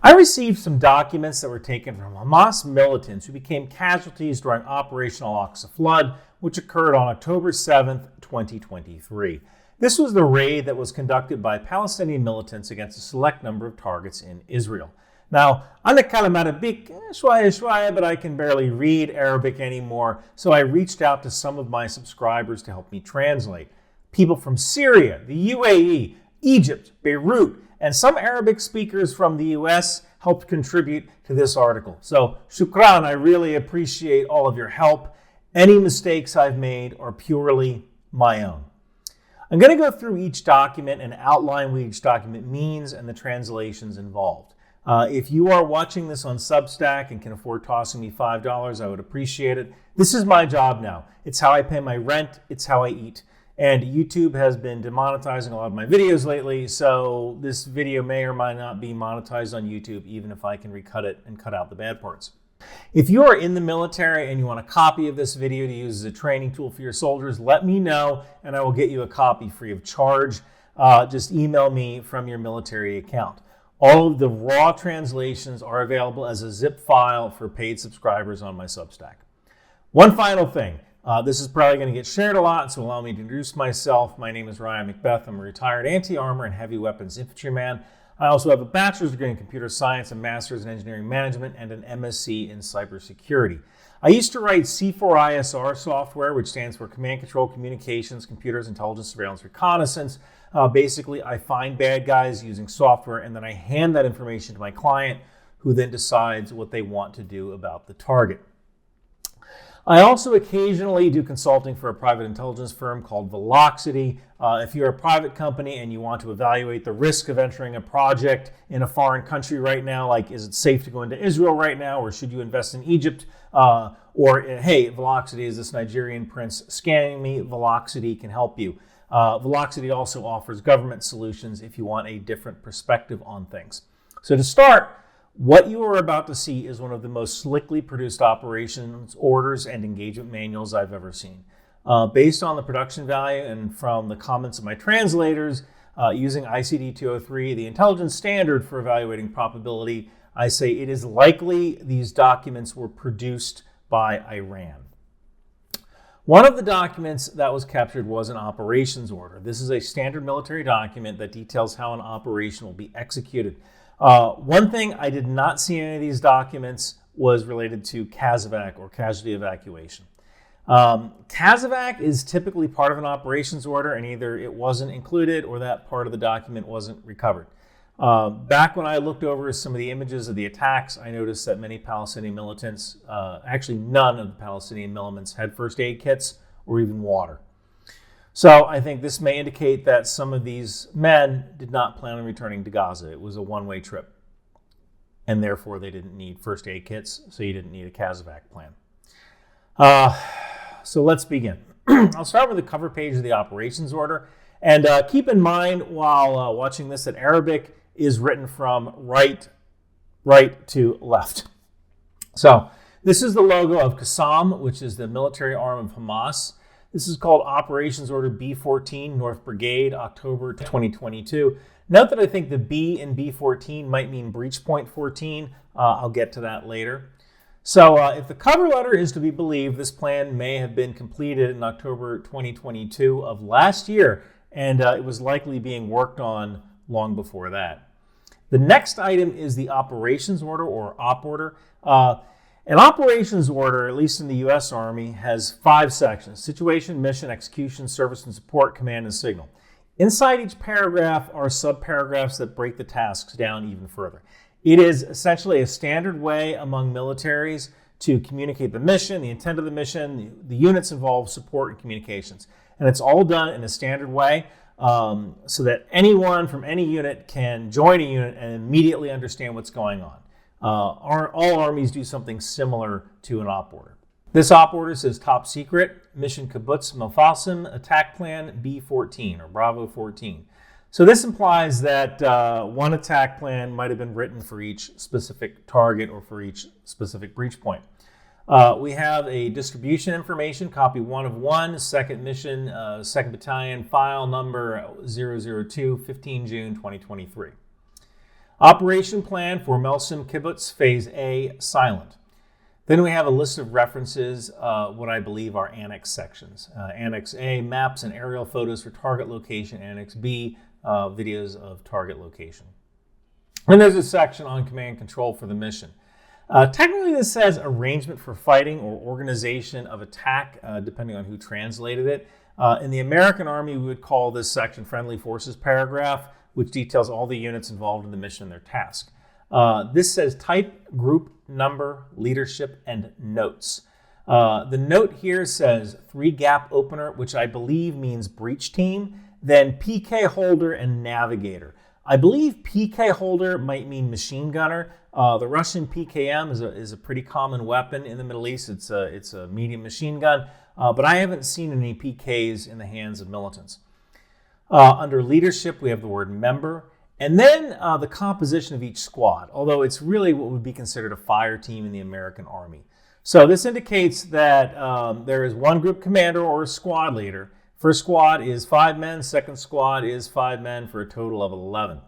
I received some documents that were taken from Hamas militants who became casualties during Operation Al-Aqsa Flood, which occurred on October 7th, 2023. This was the raid that was conducted by Palestinian militants against a select number of targets in Israel. Now, أنا أتكلم Arabic شوية شوية, but I can barely read Arabic anymore, so I reached out to some of my subscribers to help me translate. People from Syria, the UAE, Egypt, Beirut, and some Arabic speakers from the US helped contribute to this article. So, shukran, I really appreciate all of your help. Any mistakes I've made are purely my own. I'm going to go through each document and outline what each document means and the translations involved. If you are watching this on Substack and can afford tossing me $5, I would appreciate it. This is my job now. It's how I pay my rent. It's how I eat. And YouTube has been demonetizing a lot of my videos lately, so this video may or might not be monetized on YouTube, even if I can recut it and cut out the bad parts. If you are in the military and you want a copy of this video to use as a training tool for your soldiers, let me know and I will get you a copy free of charge. Just email me from your military account. All of the raw translations are available as a zip file for paid subscribers on my Substack. One final thing. This is probably going to get shared a lot, so allow me to introduce myself. My name is Ryan McBeth. I'm a retired anti-armor and heavy weapons infantryman. I also have a bachelor's degree in computer science, a master's in engineering management, and an MSc in cybersecurity. I used to write C4ISR software, which stands for Command Control Communications, Computers, Intelligence, Surveillance, Reconnaissance. Basically, I find bad guys using software, and then I hand that information to my client, who then decides what they want to do about the target. I also occasionally do consulting for a private intelligence firm called Velocity. If you're a private company and you want to evaluate the risk of entering a project in a foreign country right now, like is it safe to go into Israel right now, or should you invest in Egypt? Or hey, Velocity is this Nigerian prince scamming me. Velocity can help you. Velocity also offers government solutions if you want a different perspective on things. So to start, what you are about to see is one of the most slickly produced operations orders and engagement manuals I've ever seen. Based on the production value and from the comments of my translators, using ICD-203, the intelligence standard for evaluating probability, I say it is likely these documents were produced by Iran. One of the documents that was captured was an operations order. This is a standard military document that details how an operation will be executed. One thing I did not see in any of these documents was related to CASEVAC, or casualty evacuation. CASEVAC is typically part of an operations order, and either it wasn't included or that part of the document wasn't recovered. Back when I looked over some of the images of the attacks, I noticed that many Palestinian militants, actually none of the Palestinian militants, had first aid kits or even water. So I think this may indicate that some of these men did not plan on returning to Gaza. It was a one-way trip, and therefore they didn't need first aid kits, so you didn't need a CASEVAC plan. So let's begin. I'll start with the cover page of the operations order, and keep in mind while watching this that Arabic is written from right to left. So this is the logo of Qassam, which is the military arm of Hamas. This is called Operations Order B14, North Brigade, October 2022. Note that I think the B in B14 might mean breach point 14. I'll get to that later. So if the cover letter is to be believed, this plan may have been completed in October 2022 of last year, and it was likely being worked on long before that. The next item is the operations order, or op order. An operations order, at least in the U.S. Army, has 5 sections: situation, mission, execution, service and support, command, and signal. Inside each paragraph are subparagraphs that break the tasks down even further. It is essentially a standard way among militaries to communicate the mission, the intent of the mission, the units involved, support, and communications. And it's all done in a standard way so that anyone from any unit can join a unit and immediately understand what's going on. All armies do something similar to an op order. This op order says top secret, mission kibbutz Melfasim, attack plan B14 or Bravo 14. So this implies that one attack plan might have been written for each specific target or for each specific breach point. We have a distribution information, copy 1 of 1, second mission, 2nd Battalion, file number 002, 15 June 2023. Operation plan for Melsim Kibbutz Phase A, silent. Then we have a list of references, what I believe are Annex sections. Annex A, maps and aerial photos for target location. Annex B, videos of target location. And there's a section on command and control for the mission. Technically, this says arrangement for fighting or organization of attack, depending on who translated it. In the American Army, we would call this section Friendly Forces Paragraph, which details all the units involved in the mission and their task. This says type, group, number, leadership, and notes. The note here says 3-gap opener, which I believe means breach team, then PK holder and navigator. I believe PK holder might mean machine gunner. The Russian PKM is a pretty common weapon in the Middle East. It's a medium machine gun, but I haven't seen any PKs in the hands of militants. Under leadership, we have the word member, and then the composition of each squad, although it's really what would be considered a fire team in the American Army. So this indicates that there is one group commander or a squad leader. First squad is 5 men, second squad is 5 men for a total of 11.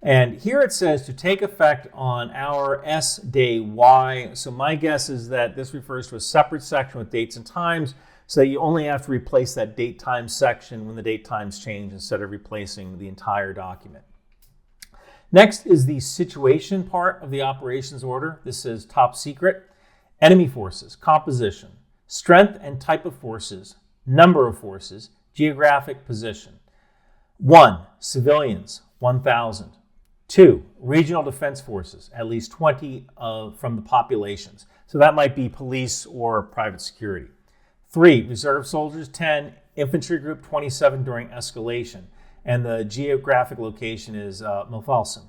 And here it says to take effect on our S day Y. So my guess is that this refers to a separate section with dates and times, so that you only have to replace that date time section when the date times change instead of replacing the entire document. Next is the situation part of the operations order. This is top secret. Enemy forces, composition, strength and type of forces, number of forces, geographic position. 1. Civilians, 1,000. 2. Regional defense forces, at least 20 from the populations. So that might be police or private security. 3. Reserve soldiers, 10. Infantry group, 27 during escalation. And the geographic location is Mofalsim.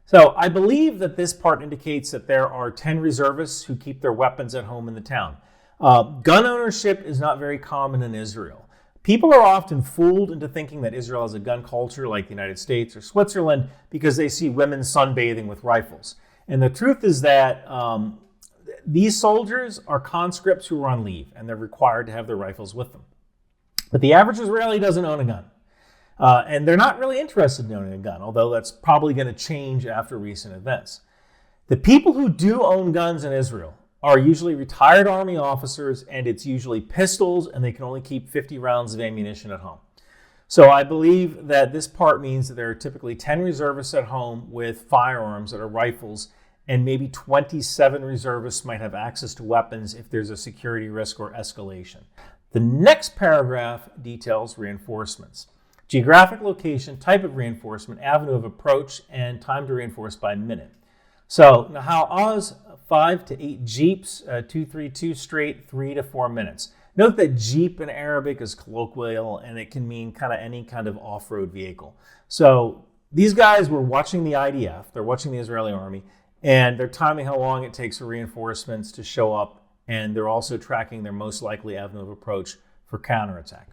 So I believe that this part indicates that there are 10 reservists who keep their weapons at home in the town. Gun ownership is not very common in Israel. People are often fooled into thinking that Israel has a gun culture like the United States or Switzerland because they see women sunbathing with rifles. And the truth is that these soldiers are conscripts who are on leave, and they're required to have their rifles with them. But the average Israeli doesn't own a gun. And they're not really interested in owning a gun, although that's probably going to change after recent events. The people who do own guns in Israel are usually retired Army officers, and it's usually pistols, and they can only keep 50 rounds of ammunition at home. So I believe that this part means that there are typically 10 reservists at home with firearms that are rifles, and maybe 27 reservists might have access to weapons if there's a security risk or escalation. The next paragraph details reinforcements. Geographic location, type of reinforcement, avenue of approach, and time to reinforce by minute. So Nahal Oz, 5 to 8 jeeps, 232 straight, 3 to 4 minutes. Note that jeep in Arabic is colloquial, and it can mean kind of any kind of off-road vehicle. So these guys were watching the IDF, they're watching the Israeli army, and they're timing how long it takes for reinforcements to show up, and they're also tracking their most likely avenue of approach for counterattack.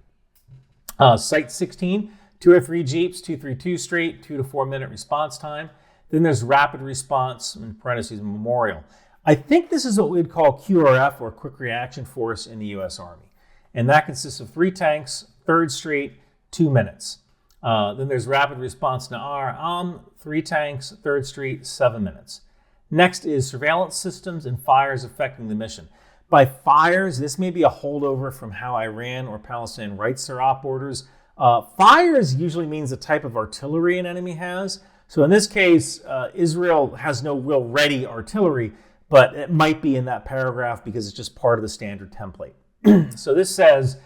Site 16, 2 or 3 jeeps, 232 straight, 2 to 4 minute response time. Then there's rapid response, in parentheses, memorial. I think this is what we'd call QRF, or Quick Reaction Force, in the U.S. Army. And that consists of 3 tanks, 3rd Street, 2 minutes. Then there's rapid response Na'ar, 3 tanks, 3rd Street, 7 minutes. Next is surveillance systems and fires affecting the mission. By fires, this may be a holdover from how Iran or Palestine writes their op orders. Fires usually means the type of artillery an enemy has. So in this case, Israel has no real ready artillery, but it might be in that paragraph because it's just part of the standard template. So this says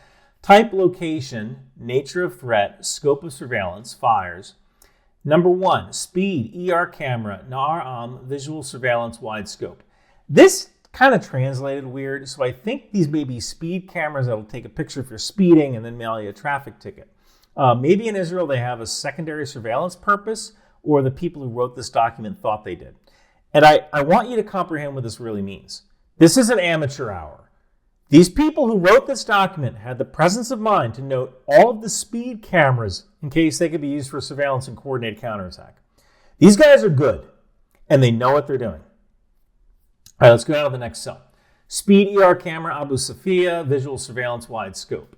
type, location, nature of threat, scope of surveillance, fires. Number 1, speed, ER camera, NAR, visual surveillance, wide scope. This kind of translated weird, so I think these may be speed cameras that'll take a picture if you're speeding and then mail you a traffic ticket. Maybe in Israel they have a secondary surveillance purpose, or the people who wrote this document thought they did. And I want you to comprehend what this really means. This is an amateur hour. These people who wrote this document had the presence of mind to note all of the speed cameras in case they could be used for surveillance and coordinated counterattack. These guys are good, and they know what they're doing. All right, let's go down to the next cell. Speed ER camera, Abu Safia, visual surveillance, wide scope.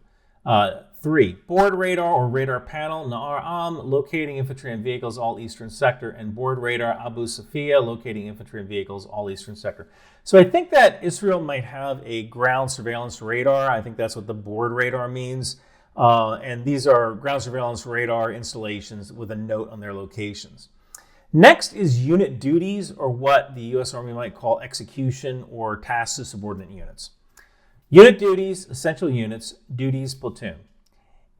3. Board radar or radar panel, Na'ar-Am, locating infantry and vehicles, all eastern sector. And board radar, Abu Safia, locating infantry and vehicles, all eastern sector. So I think that Israel might have a ground surveillance radar. I think that's what the board radar means. And these are ground surveillance radar installations with a note on their locations. Next is unit duties, or what the U.S. Army might call execution or tasks to subordinate units. Unit duties, essential units, duties, platoon.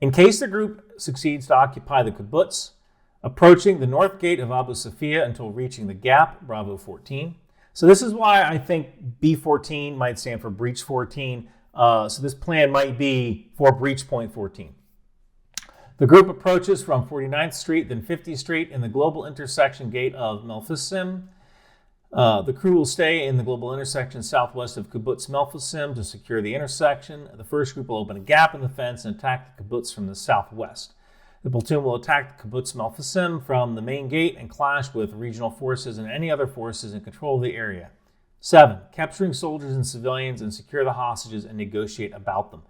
In case the group succeeds to occupy the kibbutz, approaching the north gate of Abu Safia until reaching the gap, Bravo 14. So this is why I think B14 might stand for breach 14. So this plan might be for breach point 14. The group approaches from 49th Street, then 50th Street in the global intersection gate of Melfisim. The crew will stay in the global intersection southwest of Kibbutz Melfisim to secure the intersection. The first group will open a gap in the fence and attack the kibbutz from the southwest. The platoon will attack the Kibbutz Melfisim from the main gate and clash with regional forces and any other forces in control of the area. 7. Capturing soldiers and civilians and secure the hostages and negotiate about them.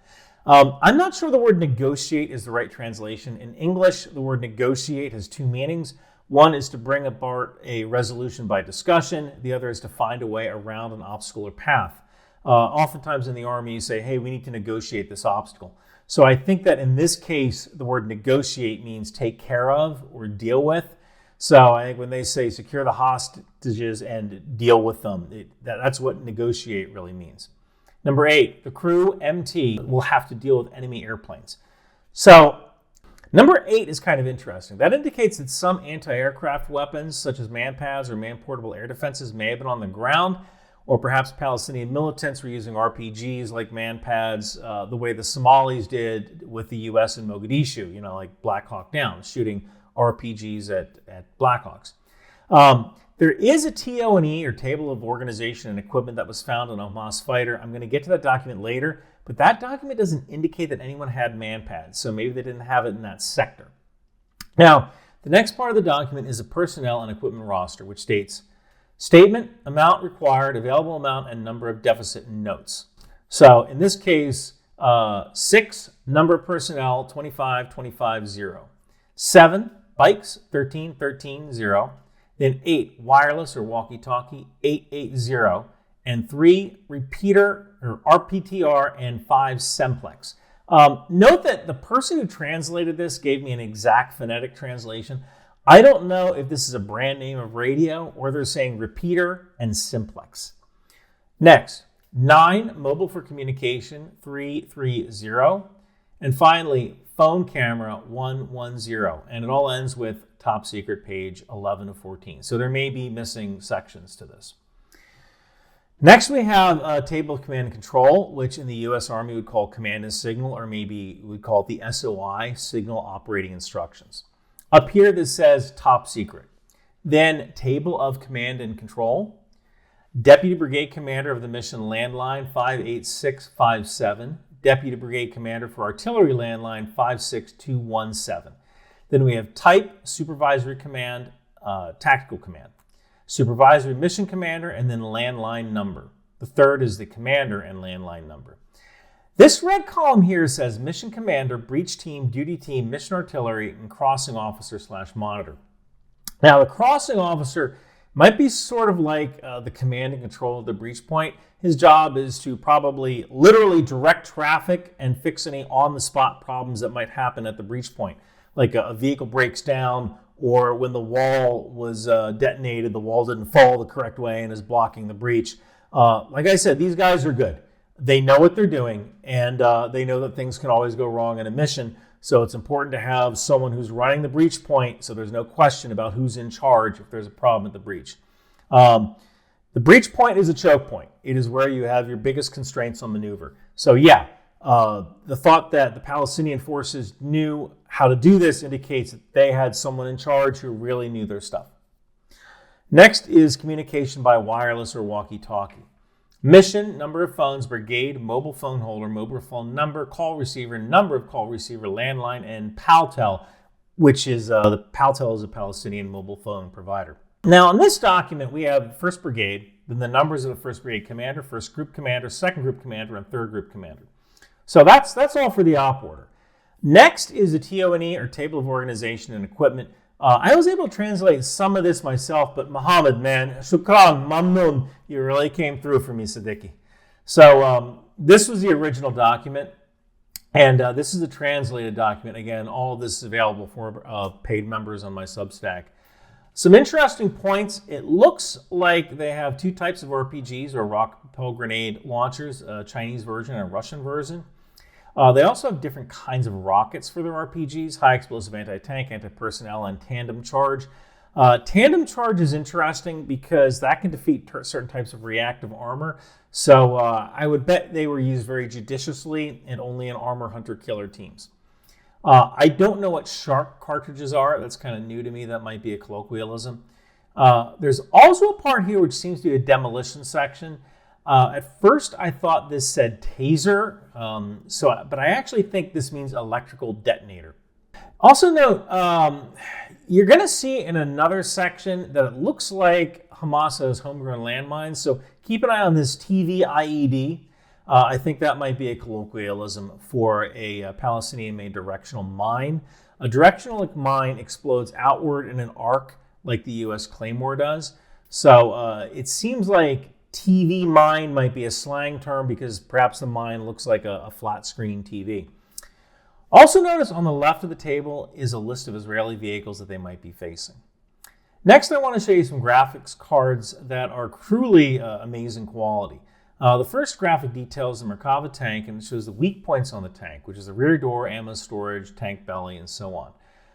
I'm not sure the word negotiate is the right translation. In English, the word negotiate has two meanings. One is to bring about a resolution by discussion. The other is to find a way around an obstacle or path. Oftentimes in the Army, you say, hey, we need to negotiate this obstacle. So I think that in this case, the word negotiate means take care of or deal with. So I think when they say secure the hostages and deal with them, that's what negotiate really means. Number 8, the crew, MT, will have to deal with enemy airplanes. So number 8 is kind of interesting. That indicates that some anti-aircraft weapons, such as man-pads or man-portable air defenses, may have been on the ground, or perhaps Palestinian militants were using RPGs like man-pads, the way the Somalis did with the U.S. in Mogadishu, like Black Hawk Down, shooting RPGs at Blackhawks. There is a TO&E, or Table of Organization and Equipment, that was found on a Hamas fighter. I'm going to get to that document later, but that document doesn't indicate that anyone had man-pads, so maybe they didn't have it in that sector. Now, the next part of the document is a personnel and equipment roster, which states statement, amount required, available amount, and number of deficit notes. So in this case, 6, number of personnel, 25, 25, 0. 7, bikes, 13, 13, 0. Then 8, wireless or walkie-talkie, 8, 8, 0. And 3, repeater or RPTR, and 5, Semplex. Note that the person who translated this gave me an exact phonetic translation. I don't know if this is a brand name of radio or they're saying repeater and simplex. Next, 9, mobile for communication, 330. And finally, phone camera, 110. And it all ends with top secret page 11 of 14. So there may be missing sections to this. Next, we have a table of command and control, which in the U.S. Army would call command and signal, or maybe we would call it the SOI, signal operating instructions. Up here, this says top secret. Then table of command and control. Deputy Brigade Commander of the Mission Landline, 58657. Deputy Brigade Commander for Artillery Landline, 56217. Then we have type, supervisory command, tactical command. Supervisory mission commander, and then landline number. The third is the commander and landline number. This red column here says mission commander, breach team, duty team, mission artillery, and crossing officer / monitor. Now, the crossing officer might be sort of like the command and control of the breach point. His job is to probably literally direct traffic and fix any on-the-spot problems that might happen at the breach point. Like a vehicle breaks down, or when the wall was detonated, the wall didn't fall the correct way and is blocking the breach. Like I said, these guys are good. They know what they're doing, and they know that things can always go wrong in a mission. So it's important to have someone who's running the breach point so there's no question about who's in charge if there's a problem at the breach. The breach point is a choke point. It is where you have your biggest constraints on maneuver. So yeah, the thought that the Palestinian forces knew how to do this indicates that they had someone in charge who really knew their stuff. Next is communication by wireless or walkie-talkie. Mission, number of phones, brigade, mobile phone holder, mobile phone number, call receiver, number of call receiver, landline, and PALTEL, which is the PALTEL is a Palestinian mobile phone provider. Now, in this document, we have 1st Brigade, then the numbers of the 1st Brigade commander, 1st Group commander, 2nd Group commander, and 3rd Group commander. So that's all for the op order. Next is the TONE, or Table of Organization and Equipment. I was able to translate some of this myself, but Muhammad, man, shukran, mamnoon, you really came through for me, Siddiqui. So this was the original document, and this is a translated document. Again, all of this is available for paid members on my Substack. Some interesting points. It looks like they have two types of RPGs, or rocket-propelled grenade launchers, a Chinese version and a Russian version. They also have different kinds of rockets for their RPGs, high explosive anti-tank, anti-personnel, and tandem charge. Tandem charge is interesting because that can defeat certain types of reactive armor. So I would bet they were used very judiciously and only in armor hunter-killer teams. I don't know what shark cartridges are. That's kind of new to me. That might be a colloquialism. There's also a part here which seems to be a demolition section. At first, I thought this said taser, but I actually think this means electrical detonator. Also note, you're going to see in another section that it looks like Hamas has homegrown landmines. So keep an eye on this TV IED. I think that might be a colloquialism for a Palestinian-made directional mine. A directional mine explodes outward in an arc like the U.S. Claymore does. So it seems like TV mine might be a slang term because perhaps the mine looks like a flat-screen TV. Also notice on the left of the table is a list of Israeli vehicles that they might be facing. Next, I want to show you some graphics cards that are truly amazing quality. The first graphic details the Merkava tank and shows the weak points on the tank, which is the rear door, ammo storage, tank belly, and so on.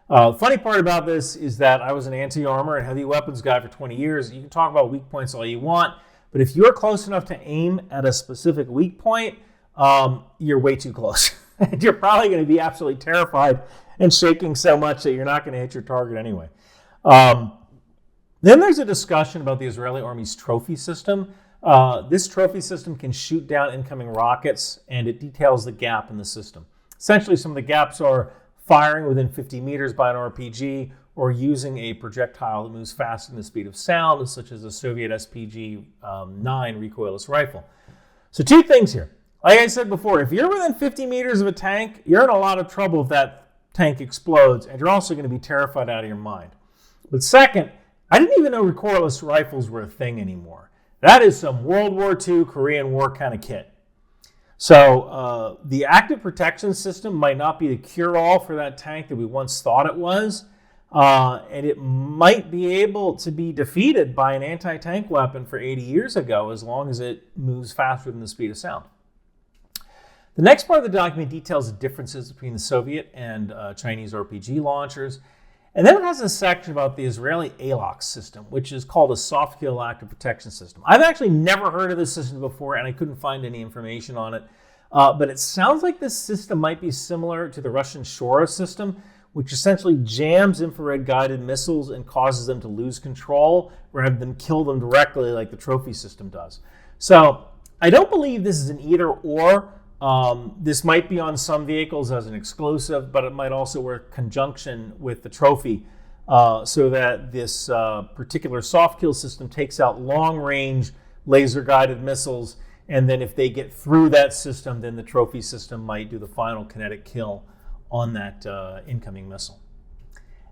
The funny part about this is that I was an anti-armor and heavy weapons guy for 20 years. You can talk about weak points all you want, but if you're close enough to aim at a specific weak point, you're way too close. And you're probably going to be absolutely terrified and shaking so much that you're not going to hit your target anyway. Then there's a discussion about the Israeli Army's trophy system. This trophy system can shoot down incoming rockets, and it details the gap in the system. Essentially, some of the gaps are firing within 50 meters by an RPG, or using a projectile that moves faster than the speed of sound, such as the Soviet SPG-9 recoilless rifle. So two things here. Like I said before, if you're within 50 meters of a tank, you're in a lot of trouble if that tank explodes, and you're also going to be terrified out of your mind. But second, I didn't even know recoilless rifles were a thing anymore. That is some World War II, Korean War kind of kit. So the active protection system might not be the cure-all for that tank that we once thought it was, and it might be able to be defeated by an anti-tank weapon for 80 years ago as long as it moves faster than the speed of sound. The next part of the document details the differences between the Soviet and Chinese RPG launchers. And then it has a section about the Israeli ALOX system, which is called a soft kill active protection system. I've actually never heard of this system before, and I couldn't find any information on it. But it sounds like this system might be similar to the Russian Shora system, which essentially jams infrared guided missiles and causes them to lose control rather than kill them directly like the trophy system does. So I don't believe this is an either or. This might be on some vehicles as an exclusive, but it might also work in conjunction with the trophy so that this particular soft kill system takes out long-range laser-guided missiles, and then if they get through that system, then the trophy system might do the final kinetic kill on that incoming missile.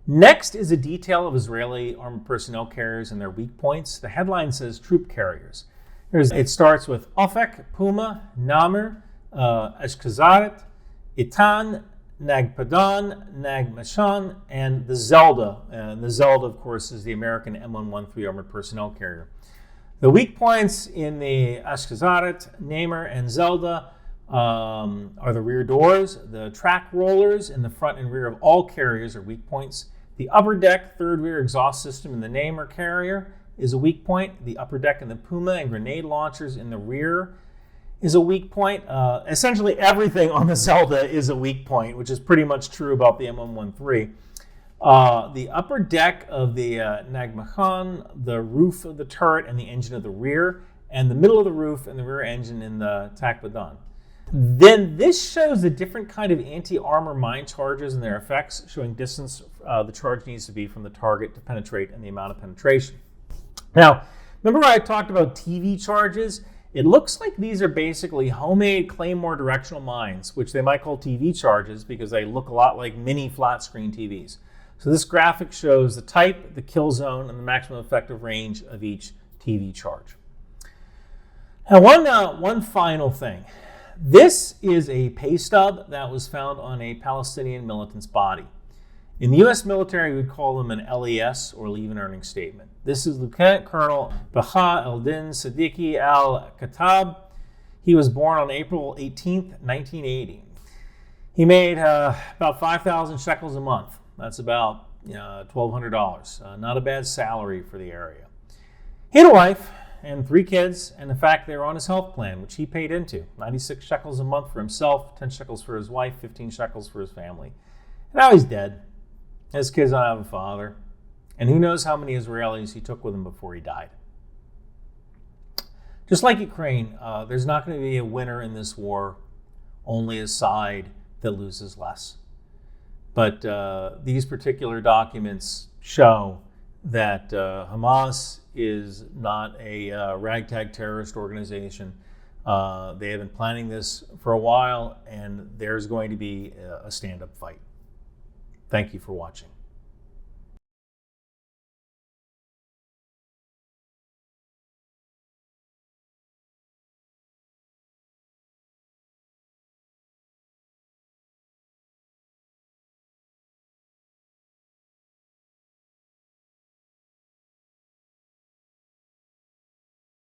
Next is a detail of Israeli armored personnel carriers and their weak points. The headline says troop carriers. It starts with Ofek, Puma, Namir, Ashkenazi, Itan, Nagpadan, Nagmashan, and the Zelda. And the Zelda, of course, is the American M113 armored personnel carrier. The weak points in the Ashkenazi, Namir, and Zelda are the rear doors. The track rollers in the front and rear of all carriers are weak points. The upper deck third rear exhaust system in the Namir carrier is a weak point. The upper deck in the Puma and grenade launchers in the rear is a weak point. Essentially everything on the Zelda is a weak point, which is pretty much true about the M113. The upper deck of the Nagmachan, the roof of the turret and the engine of the rear, and the middle of the roof and the rear engine in the Takbadan. Then this shows a different kind of anti-armor mine charges and their effects, showing distance the charge needs to be from the target to penetrate and the amount of penetration. Now, remember I talked about TV charges? It looks like these are basically homemade Claymore directional mines, which they might call TV charges because they look a lot like mini flat screen TVs. So this graphic shows the type, the kill zone, and the maximum effective range of each TV charge. Now, one final thing. This is a pay stub that was found on a Palestinian militant's body. In the U.S. military, we would call them an LES, or Leave and Earning Statement. This is Lieutenant Colonel Baha Eldin Siddiqui al-Khattab. He was born on April 18th, 1980. He made about 5,000 shekels a month. That's about $1,200. Not a bad salary for the area. He had a wife and 3 kids, and in fact, they were on his health plan, which he paid into. 96 shekels a month for himself, 10 shekels for his wife, 15 shekels for his family. And now he's dead. His kids don't have a father. And who knows how many Israelis he took with him before he died. Just like Ukraine, there's not going to be a winner in this war, only a side that loses less. But these particular documents show that Hamas is not a ragtag terrorist organization. They have been planning this for a while, and there's going to be a stand-up fight. Thank you for watching.